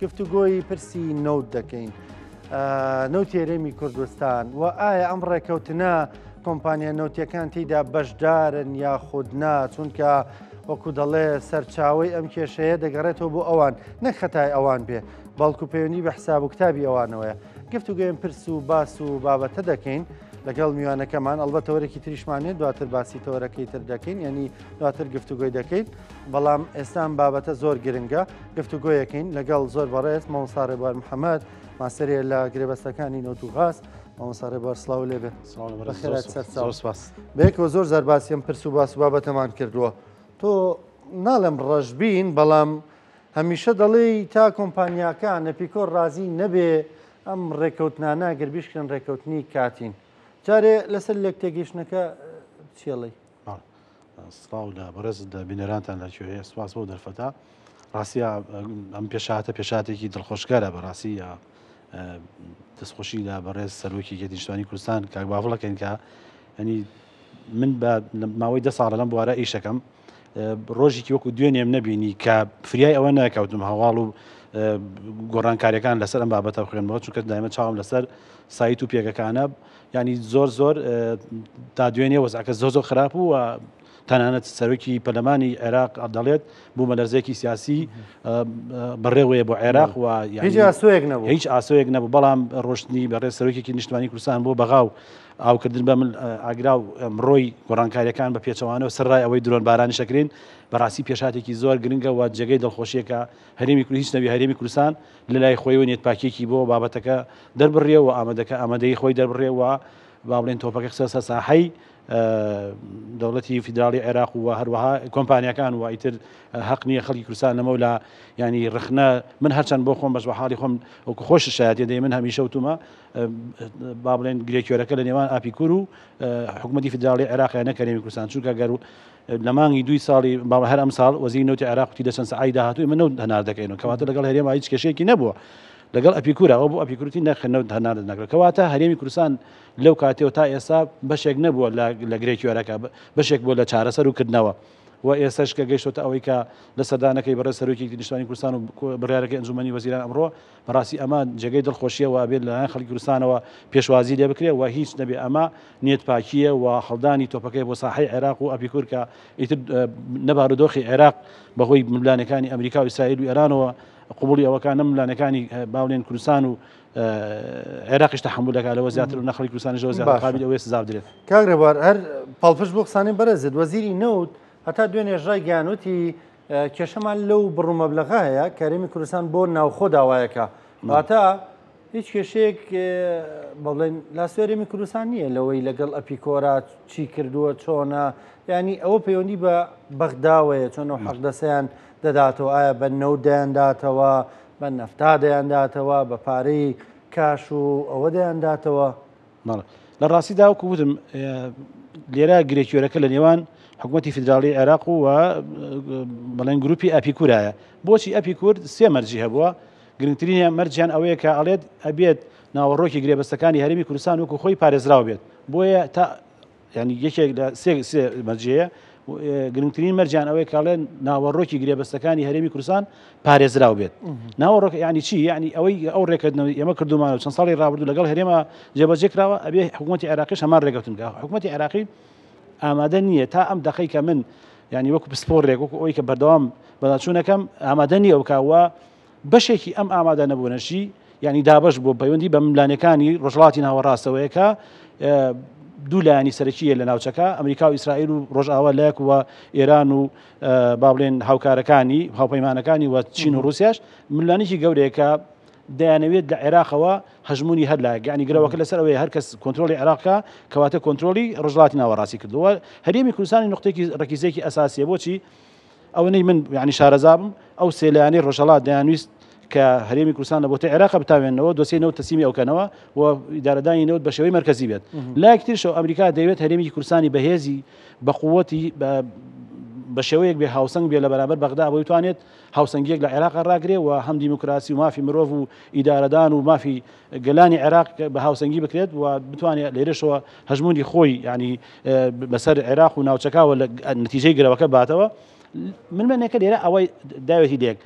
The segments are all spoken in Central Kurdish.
گفتوگۆی پرسی نەوت دەکەین نەوتی هەرێمی کوردستان و ئایا ئەم ڕێکەوتنە کۆمپانیا نەوتیەکان تێیدا بەشدارن یاخود نا چونکە وەکو دەڵێ سەرچاوی ئەم کێشەیە دەگەڕێتەوە بۆ ئەوان نەک خەتای ئەوان بێ بەڵکو پەیوەندی بە حساب و کتابی ئەوانەوەیە گفتوگوێن پرس و باس و بابەتە دەکەین لەگەڵ میوانەکەمان ئەلبەتە وەرەکی تریشمانێت دواتر باسی تەوەرەکەی تر دەکەین یعنی دواتر گفتوگۆی دەکەیت بەڵام ئێستان بابەتە زۆر گرنگە گفتوگۆیەکەین لەگەڵ زۆر بەڕێز مامۆستا ڕێبوار محەممەد ماسەرێ لە گرێبەستەکانی نەوت و غاز مامۆستا ڕێبوار سڵاو لێبێت بەیەکەوە زۆر زەرباسیم پرس و باس و بابەتەمان کردووە تۆ ناڵێم ڕەشبین بەڵام هەمیشە دەڵێ تا کۆمپانیاکان ئەپیکۆر ڕازی نەبێ ئەم ڕێکەوتنانە گەربیشکن ڕێکەوتنی کاتین جارێ لەسەر لێک تێگەیشتنەکە چێڵی سڵاو لە بەڕێز بینەرانتان لەکوێ سوپاس بۆ دەرفەتا ڕاستیە ئەم پێشاتە پێشاتێکی دڵخۆشکارە بەڕاستی دەستخۆشی لە بەڕێز سەرۆکی گەتیشتوانی کوردستان کاک باڤڵەکەن کە ینی من بە ماوەی 10 ساڵە لەم بوارە ئیشەکەم ڕۆژێکی وەکو دوێنێم نەبینی کە فریای ئەوە نەکەوتم هەواڵ و گۆڕانکاریەکان لەسەر ئەم بابەتە بخوێنەوە چونکە دایمە چاوم لەسەر سایت و پێگەکانە ینی زۆر تا دوێنێ وەزعکە زۆر خراپ و تەنانەت سەرۆکی پەرلەمانی عێراق دەڵێت بوومە لەرزێکی سیاسی بەڕێوەیە بۆ عێراق و هیچ ئاسۆیەک نەبوو بەڵام ڕۆشتنی بەڕێز سەرۆکێکی نیشتمانی کوردستان بۆ بەغاو ئاوکردن بە من ئاگرا و ڕۆی گۆڕانکاریەکان بە پێچەوانەوە سەرڕای ئەوەی درۆن بارانی شەکرین بەڕاستی پێشاتێکی زۆر گرنگە و جێگەی دڵخۆشیەکە هەرێمی کوردی هیچ نەبی هەرێمی کوردستان لە لای خۆی و نێتپاکێکی بۆ بابەتەکە دەربڕێ و ئامادەی خۆی دەربڕێ و با بڵێن تۆپەکە قسە ساحەی دەوڵەتی فیدراڵی عێراق و هەروەها کۆمپانیەکان و ئیتر حەق نییە خەڵکی کوردستان لەمە لا ینی ڕخنە من هەرچەند بۆ خۆم بەش بە حاڵی خۆم وەکو خۆش شایەتی دەی من هەمیشە وتومە با بڵێن گرێکیۆرەکە لە نێوان ئاپیکور و حکوومەتی فیدراڵی عێراق یان هەرێمی کوردستان چونکە گەر لە مانگی 2 ساڵی هەر ئەم ساڵ وەزیری نەوتی عێراق وتی دەچەند سەعای داهاتووی من نەوت هەنار دەکەینەوە کەواتە لەگەڵ هەرێما هیچ کێشەیەکی نەبووە لەگەڵ ئەپیکورە ئەو بۆ ئەپیکورتی نەخێنەوە هەنار نەکرێت کەواتە هەرێمی کوردستان لەو کاتێەوە تا ئێستا بەشێک نەبووە لە گرێکیۆرەکە بەشێک بۆ لە چارەسەر و کردنەوە و ئێستاش کە گەیشتۆتە ئەوەی کە لە سەردانەکەی بەڕێز سەرۆکی نیشتمانی کوردستان و بڕیارەکەی ئەنجومەنی وەزیران ئەمڕۆ بەڕاستی ئەمە جێگەی دڵخۆشیە و ئابێت لەلایەن خەڵکی کوردستانەوە پێشوازی لێ بکرێت و هیچ نەبێ ئەمە نێتپاکیە و هەڵدانی تۆپەکەی بۆ ساحەی عێراق و ئەپیکور کە ئیتر نەبارودۆخی عێراق بەهۆی ملانەکانی ئەمریکا و ئیسرائیل و ئێرانەوە قبولی ئەوەکان ملانەکانی باڵێن کوردستان و عێراقیش تەحملەکە لەوە زیاتر و نەخەڵکی کوردستانیش لەوە زیاتر قابل ئەوەیە سزا بدرێت کاک ڕێبوار هەر پاڵپش بۆ قسانەی بەرەزت وەزیری نەوت هەتا دوێنێ ژای گیانوتی کێشەمان لەو بڕوومەبلەغە هەیە کە هەرێمی کوردستان بۆ ناوخۆ داوایەکە واتە هیچ کێشەیەک بڵێن لاسوێرێمی کوردستان نییە لەوەی لەگەڵ ئەپیکۆرا چی کردووە چۆنە ینی ئەوە پەیوەندی بە بەغداوەیە چۆن حەقدەسەیان دەداتەوە ئایا بە نەوت دەیانداتەوە بە نەفتا دەیانداتەوە بە پارەی کاش و ئەوە دەیانداتەوە لە ڕاستیدا وەکو وتم لێرە گرێکیۆرەکە لە نێوان حکوومەتی فیدراڵی عێراق و بەڵێن گروپی ئەپیکورایە بۆچی ئەپیکور سێ مەرجی هەبووە گرنگترینە مەرجیان ئەوەیە کە ئەڵێت ئەبێت ناوەڕۆکی گرێبەستەکانی هەرێمی کوردستان وەکو خۆی پارێزراو بێت بۆیە تا ینی یەکێک لە سێ مەرجەیە گرنگترین مەرجیان ئەوەیە کاڵێن ناوەڕۆکی گرێبەستەکانی هەرێمی کوردستان پارێزراو بێت ناوەڕۆک ینی چی ینی ئەوەی ئەو ڕێکردنەوەی ئێمە کردومانەوە چەند ساڵی ڕابردوو لەگەڵ هەرێمە جێبەجێکراوە ئەبێ حکوومەتی عێراقیش هەمان ڕێگەوتنگە حکوومەتی عێراقی ئامادە نییە تا ئەم دەقەی کە من ینی وەکو پسپۆڕێک وەکو ئەوەی کە بەردەوام بەداچوونەکەم ئامادە نییە ئەو کاوە بەشێکی ئەم ئامادە نەبوونەشی ینی دابش بۆ پەیوەندی بە ملانەکانی ڕۆژهەڵاتی ناوەڕاستەوەیەکە دوو لایانی سەرەکیە لە ناوچەکە ئەمریکا و ئیسرائیل و ڕۆژئاوا لایەک وە ئێران و با بڵێن هاوکارەکانی هاوپەیمانەکانی و چین و رووسیاش ملانێکی گەورەیەکە دەیانەوێت لە عێراقەوە هەژمونی هەر لایەک ینی گرەوەکە لەسەر ئەوەیە هەر کەس کۆنتترۆلی عێراقکە کەواتە کۆنتترۆلی ڕۆژهەڵاتی ناوەڕاستی کردووە هەرێمی کوردستانی نقطەیەکی ڕکیزێکی ئەساسیە بۆچی ئەوەی من ینی شارەزابم ئەو سێلایانی ڕۆژهەڵات دەیانویست کە هەرێمی کوردستان لە بۆتە عێراق بتاوێنەوە دۆسیە نەوت تەسیمی ئەوکەنەوە و ئیدارەدانی نەوت بە شێوەی مرکزی بێت لایەکترشەوە ئەمریکا دەیەوێت هەرێمی کوردستانی بەهێزی بە قووەتی بە شێوەیەک بێ هاوسنگ بێ لە بەرامبەر بەغدا بۆ بتوانێت هاوسنگیەک لە عێراق ڕاگرێ و هەم دیموکراسی و مافی مرۆڤ و ئیدارەدان و مافی گەلانی عێراق بە هاوسنگی بکرێت و بتوانێت لێرەشەوە هەژمونی خۆی ینی بەسەر عێراق و ناوچەکەوە لە نتیجەی گرەوەکە باتەوە من منێکە لێرە ئەوەی داوێتی لێک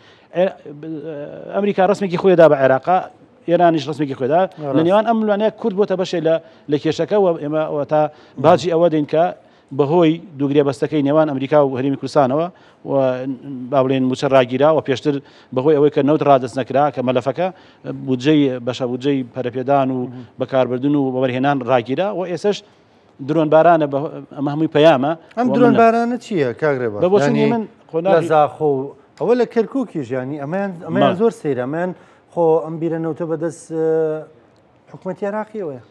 ئەمریکا ڕسمێکی خۆیدا بە عێراقا ئێرانیش ڕسمێکی خۆدا لە نێوان ئەم لەوانەیە کورد بۆتە بەشێ لە کێشەکە و ئێمە تا باجی ئەوە دەین کە بەهۆی دووگرێ بەستەکەی نێوان ئەمریکا و هەرێمی کوردستانەوە و با بڵێن موچە ڕاگیرا و پێشتر بەهۆی ئەوەی کە نەوت ڕادەست نەکرا کە مەلەفەکە بودجەی بەشە بودجەی پەرەپێدان و بەکاربردن و بەوەرهێنان ڕاگیرا و ئێسش درۆن بارانە ئەمە هەمووی پەیامە ئەم درۆن بارانە چییە کاگرێبە بەبۆچنی من لە زاخۆ ئەوە لە کەرکووکی ژیانی ئەمەیان زۆر سەیرە ئەمەیان خۆ ئەم بیرەنەوتە بەدەست حکوومەتی عێراقیەوەیە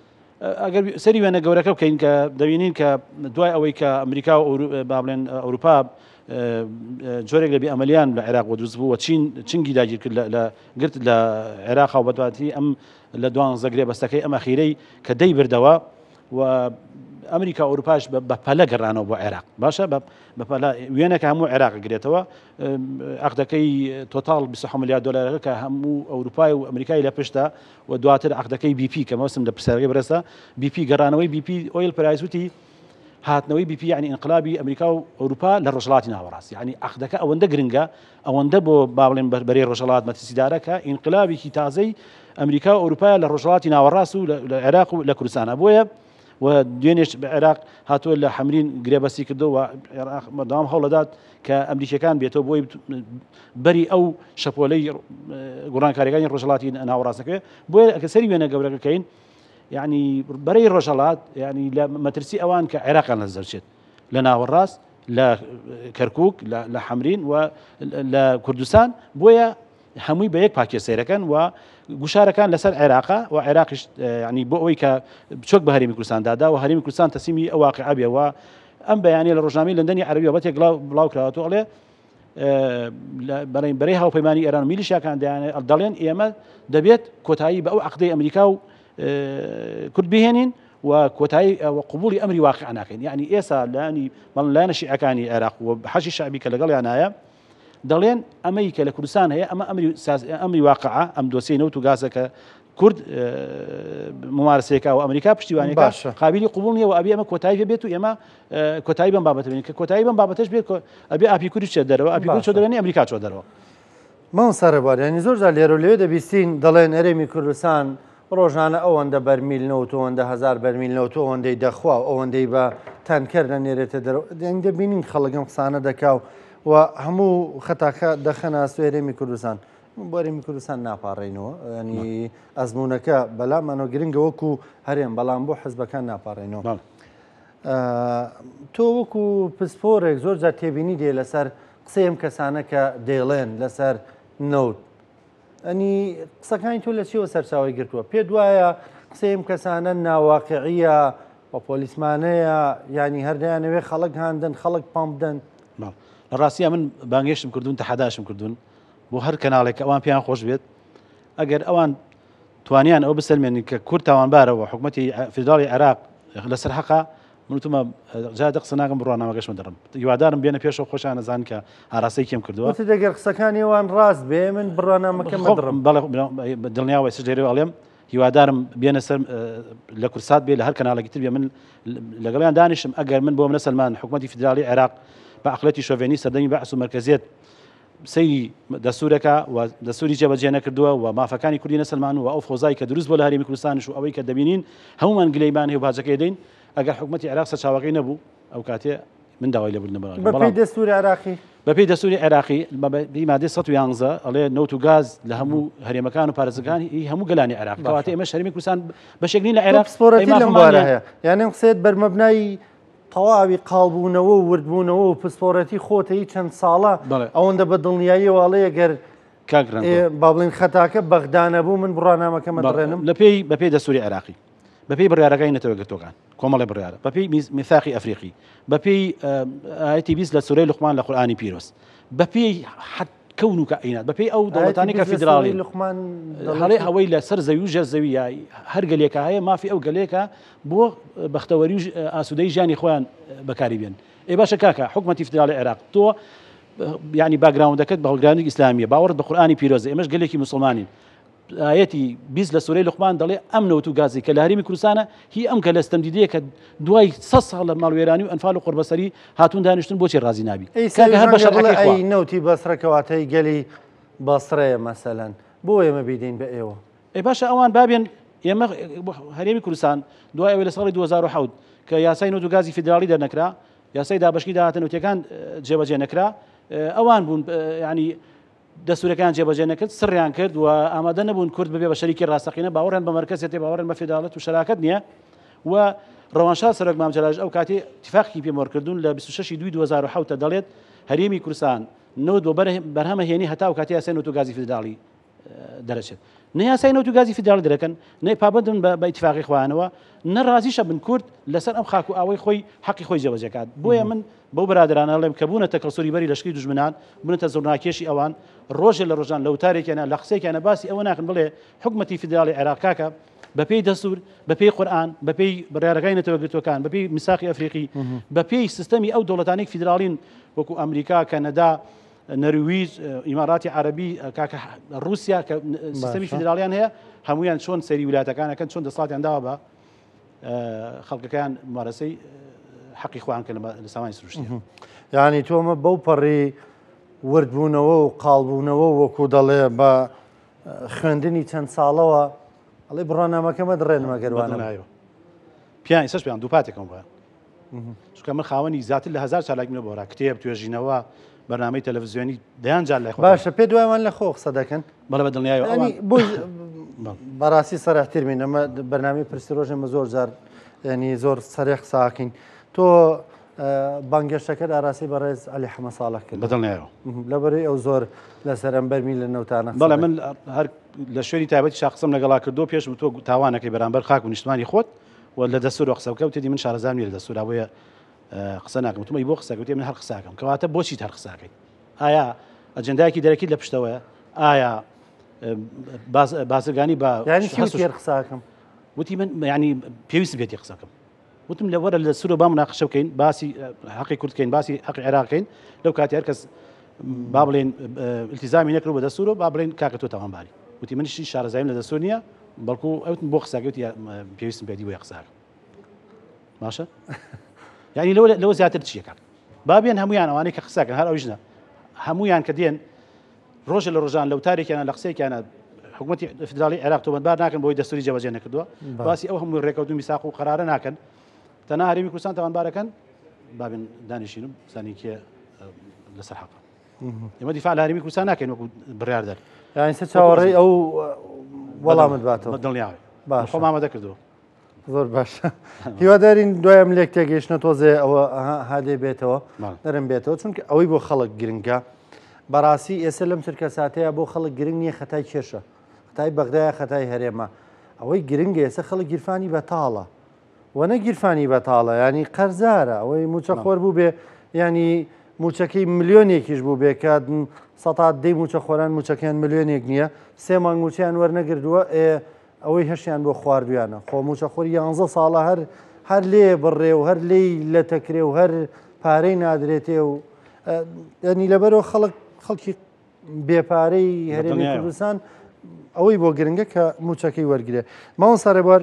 ئەگەر سەری وێنە گەورەکە بکەین کە دەبینین کە دوای ئەوەی کە ئەمریکا و با بڵێن ئەوروپا جۆرێک لە بێئەمەلیان لە عێراق بۆ دروست بوو و چنگی داگیر کرد گرت لە عێراق و بەدواتی ئەم لە دوان زەگرێ بەستەکەی ئەم ئەخیرەی کە دەی بردەوە و ئەمریکا ئەوروپاش بە پەلە گەڕانەوە بۆ عێراق باشە بە پەلە وێنەکە هەموو عێراق گرێتەوە عقدەکەی تۆتاڵ 20 ملیار دلارەکە کە هەموو ئەوروپای و ئەمریکای لە پشتە و دواتر عقدەکەی BP کە مەوسم لە پرسیارەکەی بەرەسە BP گەڕانەوەی BP ئۆیل پرایس وتی هاتنەوەی BP یعنی ئینقلابی ئەمریکا و ئەوروپا لە ڕۆژهەڵاتی ناوەڕاست یعنی عقدەکە ئەوەندە گرنگە ئەوەندە بۆ با بڵێن بەرەی ڕۆژهەڵات مەترسیدارەکە ئینقلابێکی تازەی ئەمریکا و ئەوروپا لە ڕۆژهەڵاتی ناوەڕاست و لە عێراق و لە کوردستانە بۆیە و دوێنێش بە عێراق هاتووە لە حەمرین گرێبەستی کردەوە عێراق بەردەوام هەوڵەدات کە ئەمریکیەکان بێتەوە بۆی بەری ئەو شەپۆلەی گۆڕانکاریەکانی ڕۆژهەڵاتی ناوەڕاستەکە بۆیە کە سەری وێنە گەورەکەکەین یعنی بەرەی ڕۆژهەڵات یعنی لە مەترسی ئەوان کە عێراقیان لەدەرچێت لە ناوەڕاست لە کەرکووک لە حەمرین و لە کوردستان بۆیە هەمووی بە یەک پاکێ سەیرەکەن و گوشارەکان لەسەر عێراقا و عێراقیش ینی بۆ ئەوەی کە بچۆک بە هەرێمی کوردستان دادا و هەرێمی کوردستان تەسلیمی ئەو واقعە بێەوە ئەم بەیانیە لە ڕۆژنامەی لەندەنی عەرەبی بەتێک بڵاو کراوەتەوە ئەڵێ بەرەی هاوپەیمانی ئێران و میلیشیاکان دەڵێن ئێمە دەبێت کۆتایی بە ئەو عەقدەی ئەمریکا و کورد بهێنین و کۆتایی قبولی ئەمری واقع ناکەین یعنی ئێستا لایەنە شیعەکانی عێراق و حەشی شەعبی کە لەگەڵیان هەیە دەڵێن ئەمەی کە لە کوردستان هەیە ئەمە ئەمری واقعە ئەم دۆسیە نەوت و گازەکە کورد ممارسەیەکە و ئەمریکا پشتیوانیەکە قابلی قبول نییە و ئەبێ ئەمە کۆتایی بێت و ئێمە کۆتایی بەم بابەتە بین کە کۆتایی بەم بابەتەش بێت ئەبێ ئاپی کوردی چێت دەرەوە ئاپی کورد چۆ دەرەوە ئەمریکا چۆ دەرەوە ماوە سەرەبار ینی زۆر جار لێرە لێوێ دەبیستین دەڵێن هەرێمی کوردستان ڕۆژانە ئەوەندە بەرمیل نەوت ئەوەندە هزار بەرمیل نەوت ئەوەندەی دەخوا ئەوەندەی بە تەنکەر نەنێرێتە دەرەوە دەبینین خەڵکم قسانە دەکاو و هەموو خەتاکە دەخەنە هەرێمی کوردستان بۆ هەرێمی کوردستان ناپاڕێنەوە ینی ئەزمونونەکە بەلامانەوە گرنگە وەکو هەرێم بەڵام بۆ حزبەکان ناپاڕێنەوە تۆ وەکو پسپۆرێک زۆر جار تێبینی دێ لەسەر قسەی ئەم کەسانە کە دێڵێن لەسەر نەوت ئەنی قسەکانی تۆ لە چیەوە سەرچاوی گرتووە پێ دوایە قسەی ئەم کەسانە ناواقعیە بە پۆلیسمانەیە ینی هەردەیانەوێ خەڵک هاندن خەڵک پام بدەن لە ڕاستیە من بانگێشتم کردوون تەحەداشم کردوون بۆ هەر کەناڵێک ئەوان پێیان خۆش بێت ئەگەر ئەوان توانیان ئەو بسەلمێنن کە کورد تاوانبارەوە حکوومەتی فیدراڵی عێراق لەسەر حەقا منوتمە جادە قسە ناکەم بڕوانامەگەشمە دەڕم هیوادارم بێنە پێشەوە خۆشیان نەزان کە هاراستەی کێم کردووە دەگەر قسەکانی ئەوان ڕاست بێ من بڕوانامەکەمە دڕم دڵنیاوە سژێرەوە ئەڵێم هیوادارم بێنە سەر لە کورسات بێ لە هەر کەناڵێکی تر بێ من لەگەڵیان دانیشم ئەگەر من بۆ منە سەلمان حکوومەتی فیدراڵی عێراق بە عقلەتی شۆڤێنی سەردەمی بەعس و مەرکەزیەت سەیری دەسوورەکە و دەسووری جێبەجێ نەکردووە و مافەکانی کوردی نەسەلمان و ئەو فۆزای کە دروست بۆ لە هەرێمی کوردستانش و ئەوەی کە دەبینین هەمومان گلەیمان هەیە و باجەکەی دەین ئەگەر حکوومەتی عێراق سەرچاوەکەی نەبوو ئەو کاتێ من داوای لەبوردنە بەپێی دەستوری عێراقی بەپێی دەسووری عێراقی بەپێی مادەی 111 ئەڵێ نەوت و گاز لە هەموو هەرێمەکان و پارێزەکانی هەموو گەلانی عێراق کەواتە ئێمە هەرێمی کوردستان بەشێک نین لە عێراق سپۆرەتی لەم بارە هەیە یانێ قسەیت بەرمەبنایی تەواوی قاڵبوونەوە و وردبوونەوە و پسپۆرەتی خۆتەی چەند ساڵە ئەوەندە بە دڵنیاییەوەڵەیە گەر با بڵین خەتاکە بەغدا نەبوو من بڕوانامەکەمە دڕێنم بەپێی دەسووری عێراقی بەپێی بڕیارەکەی نەتەوەگرتوەکان کۆمەڵی بڕیارە بەپێی میثاقی ئەفریقی بەپێی ئاەتی 20 لە سورەی لوقمان لە قورئانی پیرۆز بەپێی کەون و کائینات بەپێی ئەو دەوڵەتانی کە فیدراڵی هەڵێ ئەوەی لە سەر زەوی و ژێر زەوی هەر گەلێکە هەیە مافی ئەو گەلێکە بۆ بەختەوەری و ئاسوودەی ژیانی خۆیان بەکاری بێن ئێ باشە کاکە حکوومەتی فیدراڵی عێراق تۆ یعنی باگراوندەکەت بە هەڵگرانی ئیسلامیە باوەڕت بە قورئانی پیرۆزە ئێمەش گەلێکی موسڵمانین ئاەتی 20 لە سوورەی لوقمان دەڵێ ئەم نەوت و گازی کە لە هەرێمی کوردستانە هی ئەم کە لە ستەمدیدەیە کە دوای 100 ساڵ لە ماڵوێرانی و ئەنفال و قوربەسەری هاتوون دانیشتن بۆچی ڕازی نابی ئەی نەوتی بەسڕەکەواتەی گەلی بەسڕەیە مەسەلەن بۆ ئێمە بیدەین بە ئێوە ئەی باشە ئەوان بابێن ئێمە هەرێمی کوردستان دوای ئەوەی لە ساڵی 2007 کە یاسای نەوت و گازی فیدراڵی دەرنەکرا یاسای دابەشی داهاتنەوتیەکان جێبەجێ نەکرا ئەوان بوون ینی دەسوورەکان جێبەجێ نەکرد سڕیان کرد و ئامادە نەبوون کورد ببێ بە شەریکی ڕاستەقینە باوەڕیان بە مەرکەزێتی باوەڕیان بە فێداڵەت و شەراکەت نییە و ڕەوانشاد سەرۆک مامجەلاژ ئەو کاتی اتفاقی پێمۆرکردوون لە 26 دوای 2007 دەڵێت هەرێمی کوردستان نەوت بۆ بەرهەمە هێنی هەتا و کاتی یاسای نەوت و گازی فیدراڵی دەرەچێت نە یاسای نەوت و گازی فیدراڵی دەرەکەن نە پابەندن بە اتفاقی خوانەوە نە ڕازیشە بن کورد لەسەر ئەم خاک و ئاوەی خۆی حەقی خۆی جێبەجێکات بۆیە من بەو برادرانە لێم کە بوونەتە کەڵسۆری بەری لەشکری دوژمنان بوونەتە زۆرناکێشی ئەوان ڕۆژێ لە ڕۆژان لە وتارێکیانە لە قسێکیانە باسی ئەوە ناکەن بڵێ حکومەتی فیدراڵی عێراقاکە بەپێی دەسوور بەپێی قورئان بەپێی بڕیارەکانی نەتەوەگرتوەکان بەپێی میساقی ئەفریقی بەپێی سیستەمی ئەو دەوڵەتانەی فیدراڵین وەکو ئەمریکا کەنەدا نەرویج ئیماراتی عەرەبی کاکە رووسیا کە سیستەمی فیدراڵیان هەیە هەمویان چۆن سەری ویلایەتەکانەکەن چۆن دەسڵاتیان داوە بە خەڵکەکان مارەسەی حەقی خۆیان کە لە سامانی سروشتیە یعنی تۆمە بەو پەڕی وردبوونەوە و قاڵبوونەوە وەکو دەڵێ بە خوێندنی چەند ساڵەوە ئەڵێ بڕۆنامەکەمە دڕێنمە گەروانە پیان سەش پێیان دووپاتێکم بە چونکە من خاوەنی زیاتر لە 1000 چالاک منە بۆرا کتێب توێژینەوە بەرنامەی تەلەڤیزیۆنی دەیان جار لای خۆ باشە پێ دوایمان لە خۆ قسە دەکەن بەڵێ بە دڵنیایەوە بۆ بەڕاستی سەرەحتر بین ئەمە بەرنامەی پرسی ڕۆژێمە زۆر جار ینی زۆر سەرێ قساکەین تۆ بانگەشتەکەت ئاراسی بەڕێز عەلی حەمە ساڵح کرد بە دڵنیایەوە لەبەرەوەی ئەو زۆر لەسەر ئەمبەرمی لە نەوتانە بەڵێ من هەر لە شوێنی تایبەتی شاقسم لەگەڵا کردو پێش تۆ تاوانەکەی بەرامبەر خاک و نیشتمانی خۆت و لە دەستور و قسەکە وتێتی من شارەزار نیە لە دەستورا بۆیە قسە ناکەم وتمەی بۆ قسەکەوتێ من هەر قساکەم کەواتە بۆچی هەر قساکەی ئایا ئەجەندایەکی دەرەکیت لە پشتەوەیە ئایا بازرگانی بە قساکەم وتی من ینی پێویستم بێتی قسەکەم وتم لە وەرە لە سوورە با مناقشە بکەین باسی حەقی کوردکەین باسی حەقی عێراقین لەو کاتی هەر کەس با بڵێن التیزامی نەکرد بە دەستور و با بڵێن کاکە تۆ تاوانباری وتی منیشی شارەزاییم لە دەستور نییە بەڵکو ئەوتم بۆ قساکەوتی پێویستم پێدی وەیە قساکە باشە ینی لەوە زیاتر چیەکە بابێن هەمویان ئەوانەی کە قساکەن هەر ئەوژنە هەمویان کە دێن ڕۆژە لە ڕۆژان لە وتارێکیانە لە قسەیەکیانە حکوومەتی فیدراڵی عێراق تۆمەتبار ناکەن بۆی دەستوری جێبەجێ نەکردووە باسی ئەو هەموو ڕێکەوت و میساق و قەرارە ناکەن تەنها هەرێمی کوردستان تاوانبارەکەن بابێن دانیشین و زانی کێ لەسەر حەقە ئێمە دیفاع لە هەرێمی کوردستان ناکەین وەکو بڕیاردەر یانی سە چاوەڕێی ئەو وەڵامت باتەوە دڵنیاوێ باش خۆم ئامادە کردووە زۆر باشە هیوادارین دوایەم لێک تێگەیشتنە تۆزێ ئەوە هادێ بێتەوە دەرم بێتەوە چونکە ئەوەی بۆ خەڵک گرنگە بەڕاستی ئێستا لەم چرکە ساتەیە بۆ خەڵک گرنگ نییە خەتای کێشە خەتای بەغدایە خەتای هەرێمە ئەوەی گرنگە ئێستا خەڵک گیرفانی بەتاڵە وەنە گیرفانی بەتاڵە ینی قەرزارە ئەوەی موچە خۆر بوو بێ ینی موچەکەی ملیۆنێکیش بوو بێ کە سەتات دەی موچە خۆران موچەکەیان ملیۆنێک نییە سێ مانگ موچیان وەرنەگردووە ئەوەی هەشیان بۆ خواردویانە خۆ موچە خۆری 11 ساڵە هەر لێ بڕێ و هەر لێی لە تەکرێ و هەر پارەی نادرێتێ و ینی لەبەرەوە خەڵکی بێپارەی هەرێمی کوردستان ئەوەی بۆ گرنگە کە موچەکەی وەرگێ ماوە سارێبوار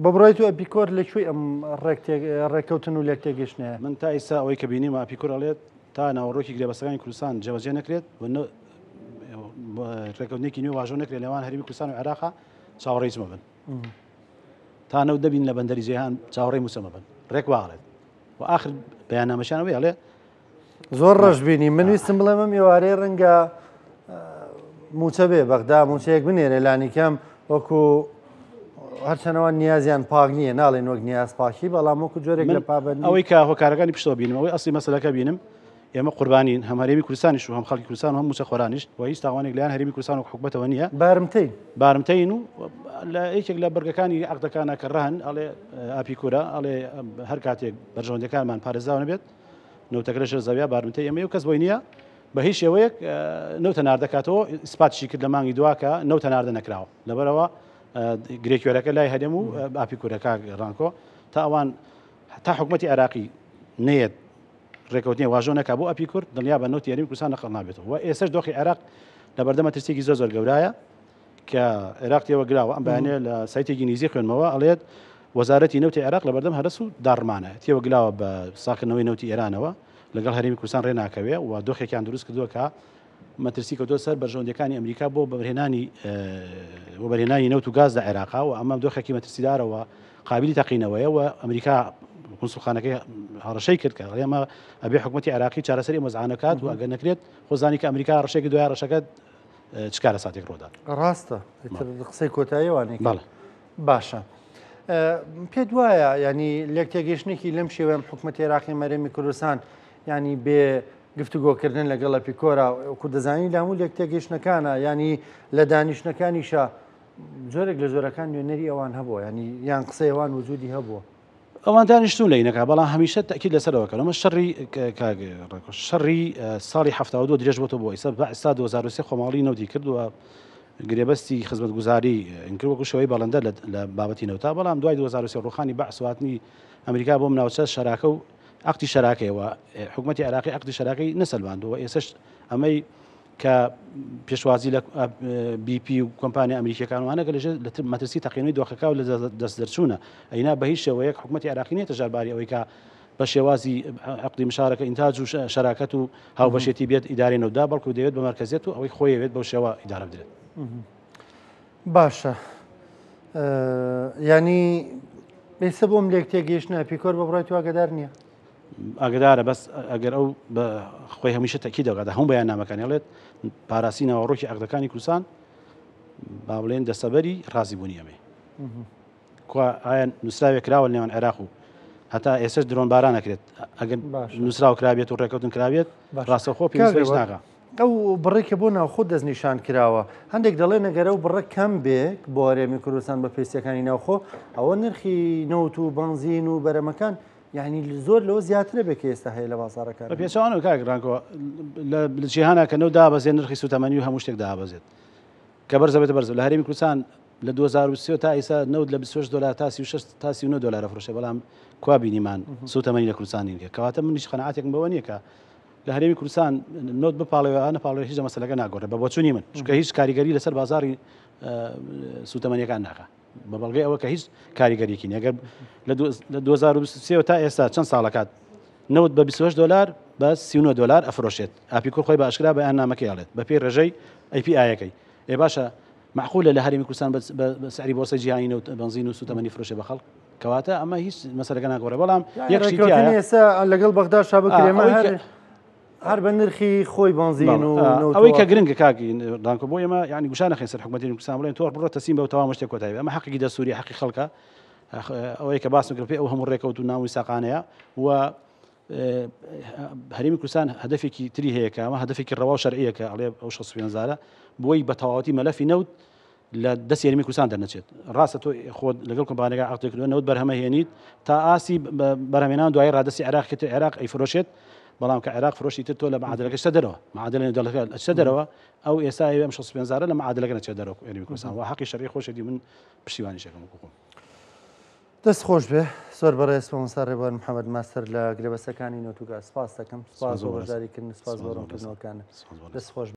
بە بڕای تو ئەپیکۆر لەکوێ ئەم ڕێککەوتن و لێک تێگەشتنەیە من تا ئێستا ئەوەی کە بینیم ئەپیکۆر ئەڵێت تا ناوەڕۆکی گرێبەستەکانی کوردستان جێبەجێ نەکرێت ڕێکەوتنێکی نوێ واژۆ نەکرێت لەوان هەرێمی کوردستان و عێراقا چاوەڕێی چمە بن تا نەوت دەبین لە بەندەری جێهان چاوەڕێی موسەمە بن ڕێک واڵێت و آخر بەیاننامەشانەوەی ئەڵێ زۆر ڕەش بینی من ویستم بڵێمە میێوارەی ڕەنگە موچە بێ بەغدا موچەیەک بنێرە لانیکەم وەکو هەرچەنەوە نیازیان پاک نییە ناڵێن وەک نیاز پاکی بەڵام وەکو جۆرێک لە پابند ئەوەی کە هۆکارەکانی پشتەوە بینم ئەوەی ئەسڵی مەسەلەکە بینم ئێمە قوربانین هەم هەرێمی کوردستانیش و هەم خەڵکی کوردستان و هەم موچە خۆرانیش و هیچ تاوانێک لایەن هەرێمی کوردستان و حکوومەتەوە نییە بارمتەین و لە یەکێک لە بەرگەکانی عەقدەکانە کە ڕەهن ئەڵێ ئاپیکورە ئەڵێ هەر کاتێک بەرژەوەندەکانمان پارێزراوە نەبێت نەوتەکە لەژێر زەویا بارمتەی ئەمە و کەس بۆی نییە بە هیچ شێوەیەک نەوتە ناردەکاتەوە ئیسپاتشی کرد لە مانگی دواکە نەوتە ناردە نەکراوە لەبەرەوە گرێکوێرەکە لای هەدەم و ئاپیکورەکە ڕانکۆ تا ئەوان تا حکوومەتی عێراقی نێت ڕێکەوتنی واژۆ نەکا بۆ ئەپیکورد دڵنیا بە نەوتی هەرێمی کوردستان نەقڵ نابێتەوە و ئێستش دۆخی عێراق لە بەردەمە ترسێکی زۆر گەورایە کە عێراق تێوەگراوە ئەم بەیانێ لە سایتێکی نزیک خوێنمەوە ئەڵێت وەزارەتی نەوتی عێراق لە بەردەم هەرس و داڕمانە تێوەگراوە بە ساکردنەوەی نەوتی ئێرانەوە لەگەڵ هەرێمی کوردستان ڕێناکەوێ و دۆخێکیان دروست کردووە کە مەترسی کەوتۆ سەر بەرژەوەندەکانی ئەمریکا بۆ بەرهێنانی نەوت و گاز لە عێراقا و ئەمە دۆخێکی مەترسیدارەوە قابلی تەقینەوەیە و ئەمریکا کنسوڵخانەکەی هەڕەشەی کرد کە ئێمە ئەبێ حکوومەتی عێراقی چارەسەری مەزعانەکات و ئەگەر نەکرێت خۆزانی کە ئەمریکا ڕەشێکی دوای ڕەشەکەت چکارە ساتێک ڕۆدا ڕاستە قسەی کۆتاییوانێک بەڵێ باشە پێت وایە ینی لێک تێگەشتێکی لەم شێوەیە حکوومەتی عێراقی مەرەمی کوردستان ینی بێ گفتوگۆکردن لەگەڵ ئەپیکۆرا وەکو دەزانی لامو لێک تێگەشتەکانە ینی لە دانیشتەکانیشە زۆرێک لە زۆرەکان نوێنەری ئەوان هەبووە ینی یان قسەی ئەوان وجودی هەبووە ئەوان دانیشتون لە نەکە بەڵام هەمیشە تاکید لەسەرەوەکەن ئەمە شەڕی ساڵی 1970 درێژ بۆتە بۆ ئێستا 2023 خۆماڵی نەوتی کردووە گرێبەستی خزمەتگوزاری ئینکرد وەکو شەوەی بەڵەندە لە بابەتی نەوتا بەڵام دوای 2023 ڕوخانی بەعسواتنی ئەمریکا بۆ مناوچە شەراکە و عقدی شەراکەیەوە حکوومەتی عێراقی عقدی شەراکەی نەسەلماندەوە ئێسش ئەمەی کە پێشوازی لە BP و کۆمپانیا ئەمریکیەکانوانەگە لە مەترسی تەقینەوەی دۆخەکە و لە دەست دەرچوونە ئەینا بە هیچ شێوەیەک حکوومەتی عێراقی نێتە ژارباری ئەوەی کە بە شێوازی عقدی مشارەکە ئینتاج و شەراکەت و هاوبەشێتی بێت ئیدارەی نەودا بەڵکو دەوێت بە مەرکەزیەت و ئەوەی خۆیەوێت بەو شێوە ئیدارە بدرێت باشە ینی ئێستا بۆم لێک تێگەیشتنە پیکۆر بە بڕای تو ئاگادار نییە ئاگدارە بەس ئەگەر ئەو بە خۆی هەمیشە تەکی دەگات هەموو بەیان نامەکانی هەڵێت پاراسی ناوەڕۆکی عقدەکانی کوردستان با بڵێن دەستەبەری ڕازی بوونی ئەمێ ئایا نووسراوێک کراوە نێوان عێراق و هەتا ئێسش درۆن باران نەکرێت ئەگەر نووسراو کرابێت و ڕێکەوتن کرابێت ڕاستەخۆ پێویست ناکە ئەو بڕێکە بۆ ناوخۆ دەستنیشان کراوە هەندێک دەڵێ نەگەرە و بڕە کەم بێک بۆ هەرێمی کوردستان بە پێستیەکانی ناوخۆ ئەوە نرخی نەوت و بەنزین و بەرەمەکان یعنی زۆر لەوە زیاترە بێک ئێستا هەیە لە بازارەکان پێچوانەوە کاگرانکەوە لە جیهانە کە نەو دابەزێت نرخی سوتەمەنی و هەموو شتێک دابەزێت کە بەرزەبێتە بەرز لە هەرێمی کوردستان لە 2023 تا ئێستا نەوت لە 26 دلار تا 36 تا 39 دلار فرۆشە بەڵام کوا بینیمان سوتەمەنی لە کوردستانی نیە کەواتە منیش قەنەعاتێکم بەوە نییە کە لە هەرێمی کوردستان نۆت بپاڵەوە نەپاڵەوە هیچ مەسەلەکە ناگۆڕێت بە بۆچوونی من چونکە هیچ کاریگەری لەسەر بازاری سوتەمەنیەکان ناکە بە بەڵگەی ئەوە کە هیچ کاریگەریەکی نیە ئەگەر لە 2023 تا ئێستا چەند ساڵەکات نەوت بە 28 دلار بە 39 دلار ئەفرۆشێت ئاپیکۆر خۆی بە ئاشکرا بەیان نامەکەی ئاڵێت بە پێی ڕێژەی API-یەکەی ئێ باشە معقولە لە هەرێمی کوردستان بە سعری بۆرسە جیهانی نەوت بەنزین و سوتەمەنی فرۆشێ بە خەڵک کەواتە ئەمە هیچ مەسەلەکە ناگۆڕێ بەڵام ئێستا لەگەڵ بەغدا شابکرێمە هەر بە نرخی خۆی بەنزین و ئەوەی کە گرنگە کاکی دانکۆ بۆ ئێمە ینی گوشانە خێن سەر حکوومەتی کوردستان بڵێن تۆ بڕۆتە سیم بە تەواو شتێک کۆتایی ئەمە حەقی دەسووری حەقی خەڵکە ئەوەی کە باس کرد پێ ئەو هەموو ڕێکەوت و ناوی ساقانەیە و هەرێمی کوردستان هەدفێکی تری هەیە کە ئەمە هەدفێکی ڕەوا و شەرعیەکە ئەڵێ ئەو 600 بۆی بە تەواوەتی مەلەفی نەوت لە دەستی هەرێمی کوردستان دەرنەچێت ڕاستە تۆ خۆت لەگەڵ کۆمپانیەکە عقد کردووە نەوت بەرهەمە هێنیت تا ئاسی بەرهەمێنان دوای ڕادستی عێراق کە عێراق ئەیفرۆشێت بەڵام کە عێراق فرۆشی تر تۆ لە معادلەکە شتە دەرەوە معادلە دەڵەکە شتە دەرەوە ئەو ئێستا ئەم 650 لە معادلەکە نەچێت دەرەوە هەرێمی کوردستان و حەقی شەرعی خۆشێتی من پشتیوانی شەکەم وەکو دەست خۆش بێ زۆر بەڕێز سپۆنسەر ڕێبوار محەممەد ماستەر لە گرێبەسەکانی نۆتوگا سپاس دەکەم سپاس بۆ بەشداریکردن سپاس بۆ ڕوونکردنەوەکانە دەست خۆش